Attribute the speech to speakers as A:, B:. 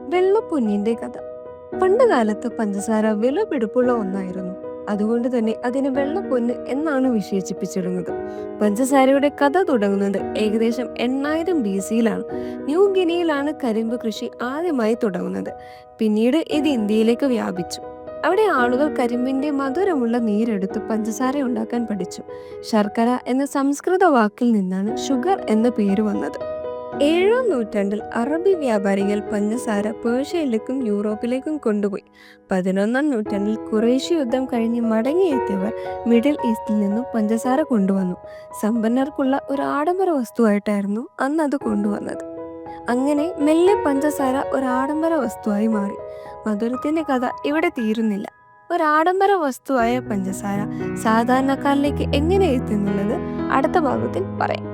A: വെള്ളപ്പൊന്നിന്റെ കഥ. പണ്ട് കാലത്ത് പഞ്ചസാര വിലപിടിപ്പുള്ള ഒന്നായിരുന്നു. അതുകൊണ്ട് തന്നെ അതിന് വെള്ളപ്പൊന്ന് എന്നാണ് വിശേഷിപ്പിച്ചിരുന്നത്. പഞ്ചസാരയുടെ കഥ തുടങ്ങുന്നത് ഏകദേശം 8000 BC-യിലാണ്. ന്യൂ ഗിനിയിലാണ് കരിമ്പ് കൃഷി ആദ്യമായി തുടങ്ങുന്നത്. പിന്നീട് ഇത് ഇന്ത്യയിലേക്ക് വ്യാപിച്ചു. അവിടെ ആളുകൾ കരിമ്പിന്റെ മധുരമുള്ള നീരെടുത്ത് പഞ്ചസാര ഉണ്ടാക്കാൻ പഠിച്ചു. ശർക്കര എന്ന സംസ്കൃത വാക്കിൽ നിന്നാണ് ഷുഗർ എന്ന പേര് വന്നത്. 7-ാം നൂറ്റാണ്ടിൽ അറബി വ്യാപാരികൾ പഞ്ചസാര പേർഷ്യയിലേക്കും യൂറോപ്പിലേക്കും കൊണ്ടുപോയി. 11-ാം നൂറ്റാണ്ടിൽ ഖുറൈശി യുദ്ധം കഴിഞ്ഞ് മടങ്ങിയെത്തിയവർ മിഡിൽ ഈസ്റ്റിൽ നിന്നും പഞ്ചസാര കൊണ്ടുവന്നു. സമ്പന്നർക്കുള്ള ഒരു ആഡംബര വസ്തുവായിട്ടായിരുന്നു അന്ന് അത് കൊണ്ടുവന്നത്. അങ്ങനെ മെല്ലെ പഞ്ചസാര ഒരു ആഡംബര വസ്തുവായി മാറി. മധുരത്തിന്റെ കഥ ഇവിടെ തീരുന്നില്ല. ഒരു ആഡംബര വസ്തുവായ പഞ്ചസാര സാധാരണക്കാരിലേക്ക് എങ്ങനെ എത്തുന്നുള്ളത് അടുത്ത ഭാഗത്തിൽ പറയാം.